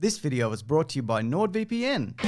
This video is brought to you by NordVPN.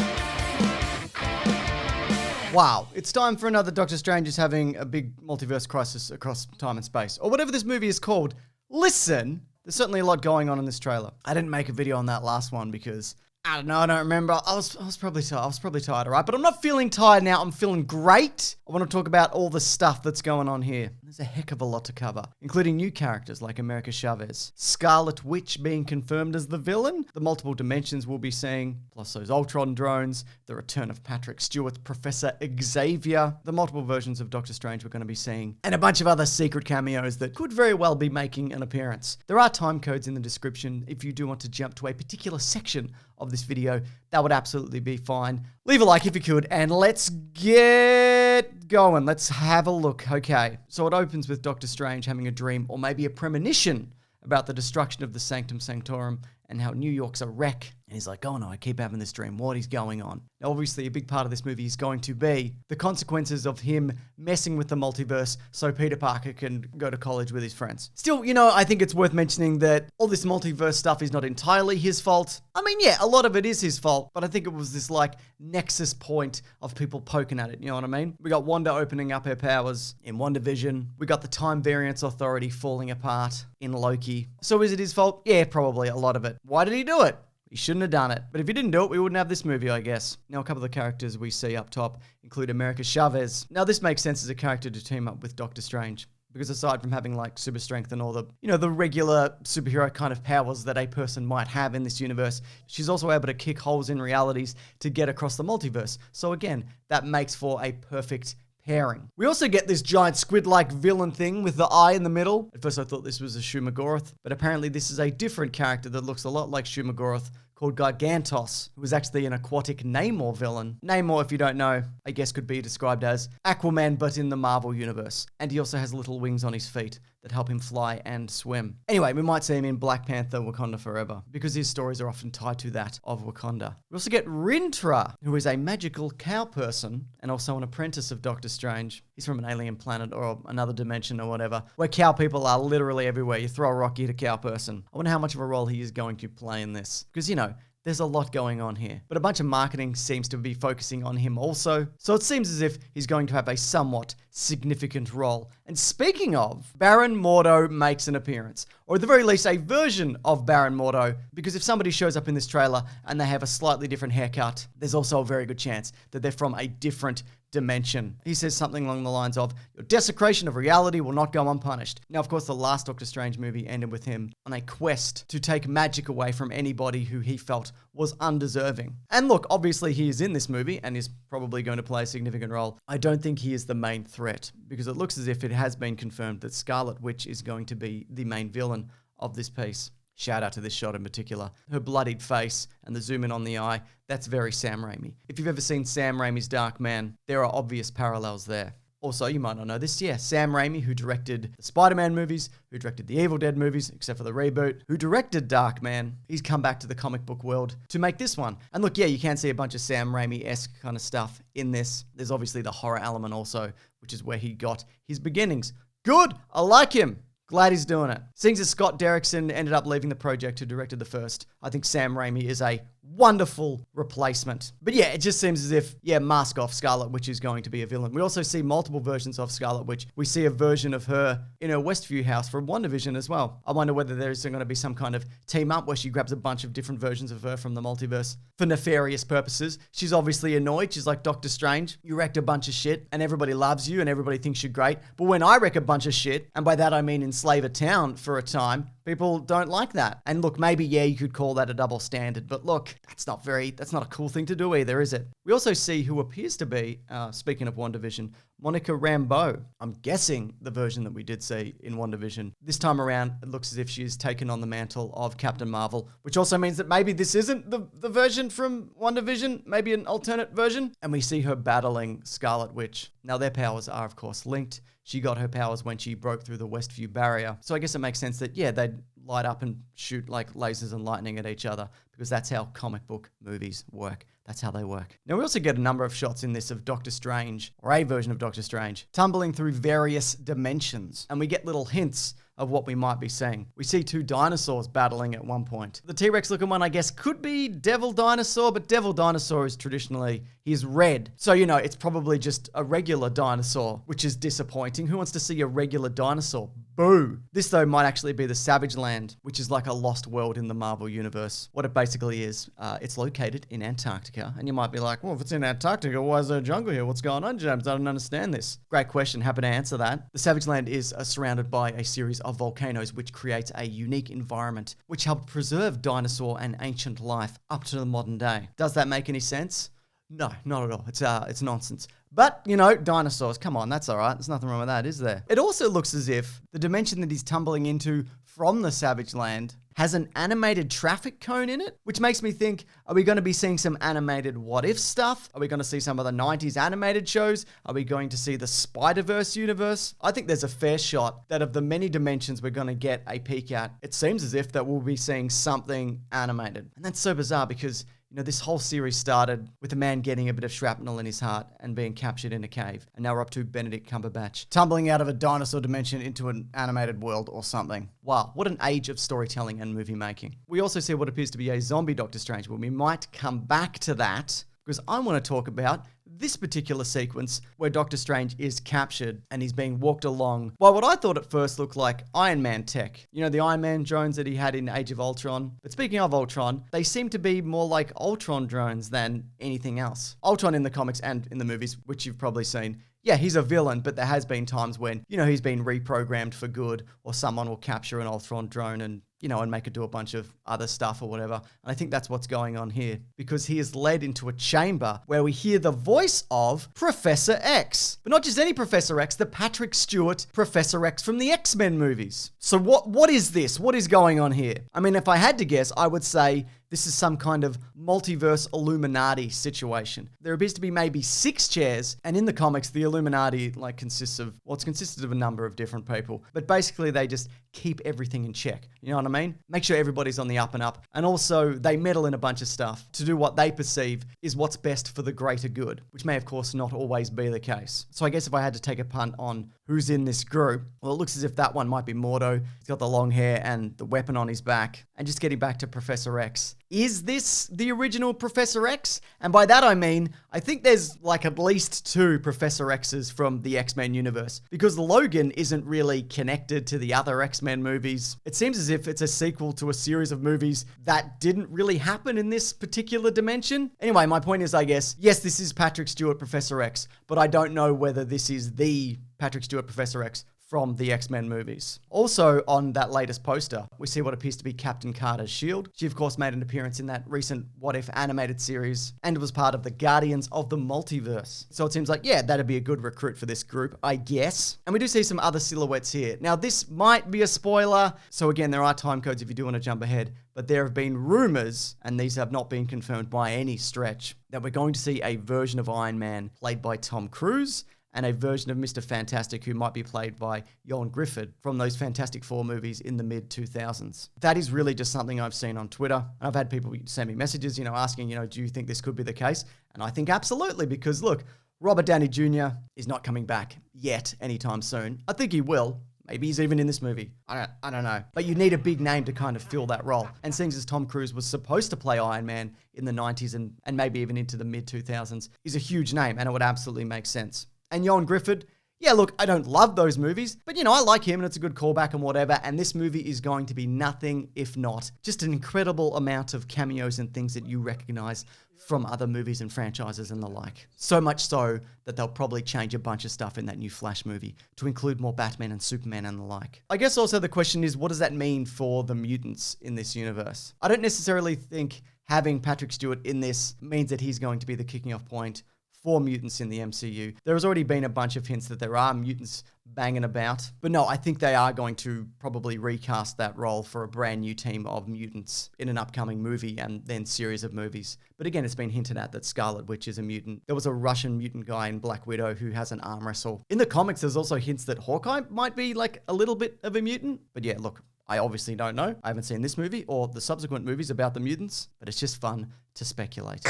Wow, it's time for another Doctor Strange is having a big multiverse crisis across time and space, or whatever this movie is called. Listen, there's certainly a lot going on in this trailer. I didn't make a video on that last one because, I don't know, I don't remember. I was probably tired, alright? But I'm not feeling tired now, I'm feeling great. I want to talk about all the stuff that's going on here. There's a heck of a lot to cover, including new characters like America Chavez, Scarlet Witch being confirmed as the villain, the multiple dimensions we'll be seeing, plus those Ultron drones, the return of Patrick Stewart's Professor Xavier, the multiple versions of Doctor Strange we're going to be seeing, and a bunch of other secret cameos that could very well be making an appearance. There are time codes in the description if you do want to jump to a particular section of this video. That would absolutely be fine. Leave a like if you could, and let's get going. Let's have a look. Okay, so it opens with Doctor Strange having a dream, or maybe a premonition, about the destruction of the Sanctum Sanctorum and how New York's a wreck. And he's like, oh no, I keep having this dream. What is going on? Now, obviously, a big part of this movie is going to be the consequences of him messing with the multiverse so Peter Parker can go to college with his friends. Still, you know, I think it's worth mentioning that all this multiverse stuff is not entirely his fault. I mean, yeah, a lot of it is his fault, but I think it was this, like, nexus point of people poking at it, you know what I mean? We got Wanda opening up her powers in WandaVision. We got the Time Variance Authority falling apart in Loki. So is it his fault? Yeah, probably a lot of it. Why did he do it? He shouldn't have done it. But if he didn't do it, we wouldn't have this movie, I guess. Now, a couple of the characters we see up top include America Chavez. Now, this makes sense as a character to team up with Doctor Strange, because aside from having, like, super strength and all the, you know, the regular superhero kind of powers that a person might have in this universe, she's also able to kick holes in realities to get across the multiverse. So again, that makes for a perfect pairing. We also get this giant squid-like villain thing with the eye in the middle. At first I thought this was a Shumagorath, but apparently this is a different character that looks a lot like Shumagorath, called Gargantos, who was actually an aquatic Namor villain. Namor, if you don't know, I guess could be described as Aquaman, but in the Marvel universe. And he also has little wings on his feet that help him fly and swim. Anyway, we might see him in Black Panther, Wakanda Forever, because his stories are often tied to that of Wakanda. We also get Rintrah, who is a magical cow person and also an apprentice of Doctor Strange. He's from an alien planet or another dimension or whatever, where cow people are literally everywhere. You throw a rock, you hit a cow person. I wonder how much of a role he is going to play in this. Because, you know, there's a lot going on here. But a bunch of marketing seems to be focusing on him also. So it seems as if he's going to have a somewhat significant role. And speaking of, Baron Mordo makes an appearance. Or at the very least, a version of Baron Mordo. Because if somebody shows up in this trailer and they have a slightly different haircut, there's also a very good chance that they're from a different dimension. He says something along the lines of, your desecration of reality will not go unpunished. Now, of course, the last Doctor Strange movie ended with him on a quest to take magic away from anybody who he felt was undeserving. And look, obviously he is in this movie and is probably going to play a significant role. I don't think he is the main threat, because it looks as if it has been confirmed that Scarlet Witch is going to be the main villain of this piece. Shout out to this shot in particular. Her bloodied face and the zoom in on the eye, that's very Sam Raimi. If you've ever seen Sam Raimi's Dark Man, there are obvious parallels there. Also, you might not know this, yeah, Sam Raimi, who directed the Spider-Man movies, who directed the Evil Dead movies, except for the reboot, who directed Dark Man, he's come back to the comic book world to make this one. And look, yeah, you can see a bunch of Sam Raimi-esque kind of stuff in this. There's obviously the horror element also, which is where he got his beginnings. Good, I like him. Glad he's doing it. Seeing as Scott Derrickson ended up leaving the project who directed the first, I think Sam Raimi is a wonderful replacement. But yeah, it just seems as if, yeah, mask off, Scarlet Witch is going to be a villain. We also see multiple versions of Scarlet Witch. We see a version of her in her Westview house from WandaVision as well. I wonder whether there's going to be some kind of team up where she grabs a bunch of different versions of her from the multiverse for nefarious purposes. She's obviously annoyed. She's like, Doctor Strange, you wrecked a bunch of shit and everybody loves you and everybody thinks you're great. But when I wreck a bunch of shit, and by that I mean enslave a town for a time, people don't like that. And look, maybe, yeah, you could call that a double standard, but look, that's not a cool thing to do either, is it? We also see who appears to be, speaking of WandaVision, Monica Rambeau. I'm guessing the version that we did see in WandaVision. This time around, it looks as if she's taken on the mantle of Captain Marvel, which also means that maybe this isn't the version from WandaVision, maybe an alternate version. And we see her battling Scarlet Witch. Now, their powers are, of course, linked. She got her powers when she broke through the Westview barrier. So I guess it makes sense that, yeah, they'd light up and shoot like lasers and lightning at each other, because that's how comic book movies work. That's how they work. Now, we also get a number of shots in this of Doctor Strange, or a version of Doctor Strange, tumbling through various dimensions. And we get little hints of what we might be seeing. We see 2 dinosaurs battling at one point. The T-Rex looking one, I guess, could be Devil Dinosaur, but Devil Dinosaur is traditionally, he's red. So, it's probably just a regular dinosaur, which is disappointing. Who wants to see a regular dinosaur? Boo! This, though, might actually be the Savage Land, which is like a lost world in the Marvel Universe. What it basically is, it's located in Antarctica. And you might be like, well, if it's in Antarctica, why is there a jungle here? What's going on, James? I don't understand this. Great question. Happy to answer that. The Savage Land is surrounded by a series of volcanoes, which creates a unique environment, which helped preserve dinosaur and ancient life up to the modern day. Does that make any sense? No, not at all. It's nonsense. But, dinosaurs, come on, that's all right. There's nothing wrong with that, is there? It also looks as if the dimension that he's tumbling into from the Savage Land has an animated traffic cone in it, which makes me think, are we going to be seeing some animated What If stuff? Are we going to see some of the 90s animated shows? Are we going to see the Spider-Verse universe? I think there's a fair shot that of the many dimensions we're going to get a peek at, it seems as if that we'll be seeing something animated. And that's so bizarre because this whole series started with a man getting a bit of shrapnel in his heart and being captured in a cave. And now we're up to Benedict Cumberbatch tumbling out of a dinosaur dimension into an animated world or something. Wow, what an age of storytelling and movie making. We also see what appears to be a zombie Doctor Strange, but we might come back to that because I want to talk about this particular sequence where Doctor Strange is captured and he's being walked along by what I thought at first looked like Iron Man tech. The Iron Man drones that he had in Age of Ultron. But speaking of Ultron, they seem to be more like Ultron drones than anything else. Ultron in the comics and in the movies, which you've probably seen, yeah, he's a villain, but there has been times when, he's been reprogrammed for good, or someone will capture an Ultron drone and make it do a bunch of other stuff or whatever. And I think that's what's going on here, because he is led into a chamber where we hear the voice of Professor X. But not just any Professor X, the Patrick Stewart Professor X from the X-Men movies. So what is this? What is going on here? I mean, if I had to guess, I would say this is some kind of multiverse Illuminati situation. There appears to be maybe 6 chairs, and in the comics, the Illuminati consists of a number of different people. But basically, they just keep everything in check. You know what I mean? Make sure everybody's on the up and up. And also, they meddle in a bunch of stuff to do what they perceive is what's best for the greater good, which may, of course, not always be the case. So I guess if I had to take a punt on who's in this group, well, it looks as if that one might be Mordo. He's got the long hair and the weapon on his back. And just getting back to Professor X. Is this the original Professor X? And by that I mean, I think there's at least 2 Professor X's from the X-Men universe, because Logan isn't really connected to the other X-Men movies. It seems as if it's a sequel to a series of movies that didn't really happen in this particular dimension. Anyway, my point is, I guess, yes, this is Patrick Stewart Professor X, but I don't know whether this is the Patrick Stewart Professor X from the X-Men movies. Also, on that latest poster, we see what appears to be Captain Carter's shield. She, of course, made an appearance in that recent What If animated series and was part of the Guardians of the Multiverse. So it seems like, yeah, that'd be a good recruit for this group, I guess. And we do see some other silhouettes here. Now, this might be a spoiler. So again, there are time codes if you do want to jump ahead. But there have been rumors, and these have not been confirmed by any stretch, that we're going to see a version of Iron Man played by Tom Cruise, and a version of Mr. Fantastic who might be played by Ioan Gruffudd from those Fantastic Four movies in the mid-2000s. That is really just something I've seen on Twitter. And I've had people send me messages, asking, do you think this could be the case? And I think absolutely, because look, Robert Downey Jr. is not coming back yet anytime soon. I think he will. Maybe he's even in this movie. I don't know. But you need a big name to kind of fill that role. And seeing as Tom Cruise was supposed to play Iron Man in the 90s and maybe even into the mid-2000s, is a huge name, and it would absolutely make sense. And Ioan Gruffudd, yeah, look, I don't love those movies, but I like him and it's a good callback and whatever. And this movie is going to be nothing if not just an incredible amount of cameos and things that you recognize from other movies and franchises and the like. So much so that they'll probably change a bunch of stuff in that new Flash movie to include more Batman and Superman and the like. I guess also the question is, what does that mean for the mutants in this universe? I don't necessarily think having Patrick Stewart in this means that he's going to be the kicking off point for mutants in the MCU. There has already been a bunch of hints that there are mutants banging about. But no, I think they are going to probably recast that role for a brand new team of mutants in an upcoming movie and then series of movies. But again, it's been hinted at that Scarlet Witch is a mutant. There was a Russian mutant guy in Black Widow who has an arm wrestle. In the comics, there's also hints that Hawkeye might be a little bit of a mutant. But yeah, look, I obviously don't know. I haven't seen this movie or the subsequent movies about the mutants, but it's just fun to speculate.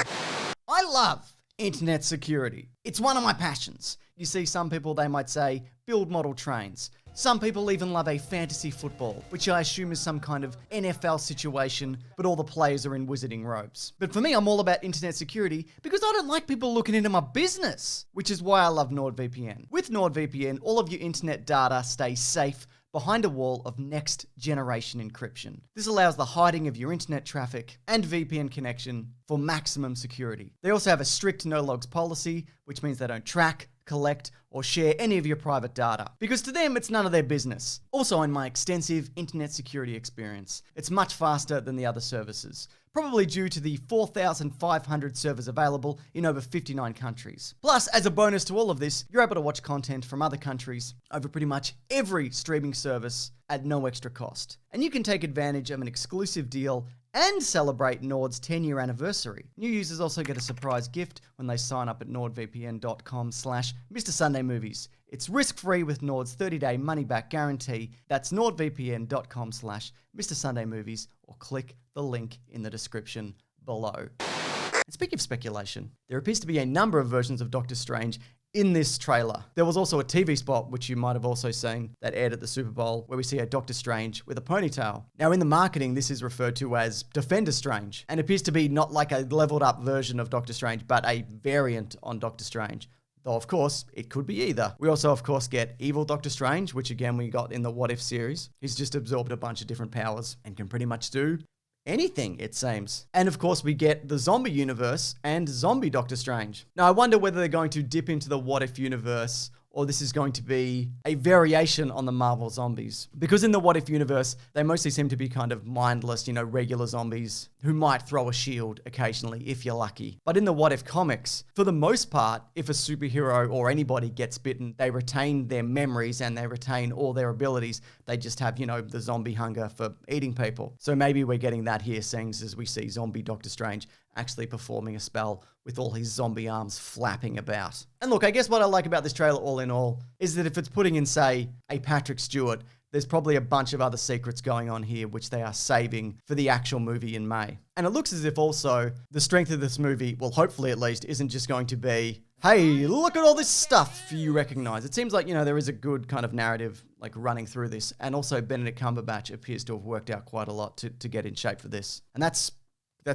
I love Internet security. It's one of my passions. You see, some people, they might say, build model trains. Some people even love a fantasy football, which I assume is some kind of NFL situation, but all the players are in wizarding robes. But for me, I'm all about internet security because I don't like people looking into my business, which is why I love NordVPN. With NordVPN, all of your internet data stays safe behind a wall of next generation encryption. This allows the hiding of your internet traffic and VPN connection for maximum security. They also have a strict no logs policy, which means they don't track, collect, or share any of your private data, because to them, it's none of their business. Also, in my extensive internet security experience, it's much faster than the other services, probably due to the 4,500 servers available in over 59 countries. Plus, as a bonus to all of this, you're able to watch content from other countries over pretty much every streaming service at no extra cost. And you can take advantage of an exclusive deal and celebrate Nord's 10-year anniversary. New users also get a surprise gift when they sign up at nordvpn.com/MrSundayMovies. It's risk-free with Nord's 30-day money-back guarantee. That's nordvpn.com/MrSundayMovies, or click the link in the description below. And speaking of speculation, there appears to be a number of versions of Doctor Strange in this trailer. There was also a TV spot, which you might have also seen, that aired at the Super Bowl, where we see a Doctor Strange with a ponytail. Now, in the marketing, this is referred to as Defender Strange, and appears to be not like a leveled up version of Doctor Strange, but a variant on Doctor Strange. Though, of course, it could be either. We also, of course, get Evil Doctor Strange, which again we got in the What If series. He's just absorbed a bunch of different powers and can pretty much do anything, it seems. And of course, we get the zombie universe and zombie Doctor Strange. Now, I wonder whether they're going to dip into the What If universe, or this is going to be a variation on the Marvel zombies. Because in the What If universe, they mostly seem to be kind of mindless, regular zombies who might throw a shield occasionally if you're lucky. But in the What If comics, for the most part, if a superhero or anybody gets bitten, they retain their memories and they retain all their abilities. They just have, the zombie hunger for eating people. So maybe we're getting that here, seeing as we see zombie Doctor Strange actually performing a spell with all his zombie arms flapping about. And look, I guess what I like about this trailer all in all is that if it's putting in, say, a Patrick Stewart, there's probably a bunch of other secrets going on here which they are saving for the actual movie in May. And it looks as if also the strength of this movie, well, hopefully at least, isn't just going to be, hey, look at all this stuff you recognize. It seems like, there is a good kind of narrative running through this. And also Benedict Cumberbatch appears to have worked out quite a lot to get in shape for this. And that's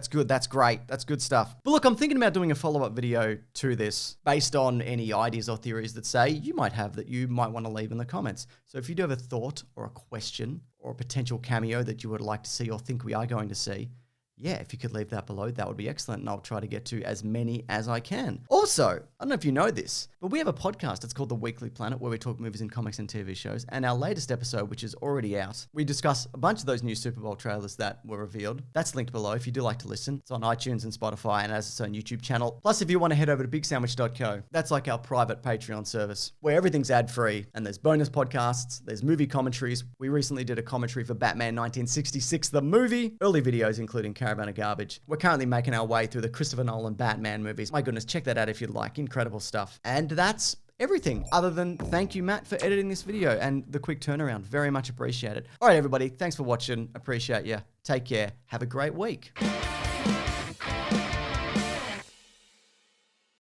good. That's great. That's good stuff. But look, I'm thinking about doing a follow-up video to this based on any ideas or theories that say you might have that you might want to leave in the comments. So if you do have a thought or a question or a potential cameo that you would like to see or think we are going to see, yeah, if you could leave that below, that would be excellent, and I'll try to get to as many as I can. Also, I don't know if you know this, but we have a podcast. It's called The Weekly Planet, where we talk movies and comics and TV shows. And our latest episode, which is already out, we discuss a bunch of those new Super Bowl trailers that were revealed. That's linked below if you do like to listen. It's on iTunes and Spotify and has its own YouTube channel. Plus, if you want to head over to bigsandwich.co, that's like our private Patreon service, where everything's ad-free, and there's bonus podcasts, there's movie commentaries. We recently did a commentary for Batman 1966, the movie, early videos including Caravan of Garbage. We're currently making our way through the Christopher Nolan Batman movies. My goodness, check that out if you'd like. Incredible stuff. And that's everything, other than thank you, Matt, for editing this video and the quick turnaround. Very much appreciated. All right, everybody. Thanks for watching. Appreciate you. Take care. Have a great week.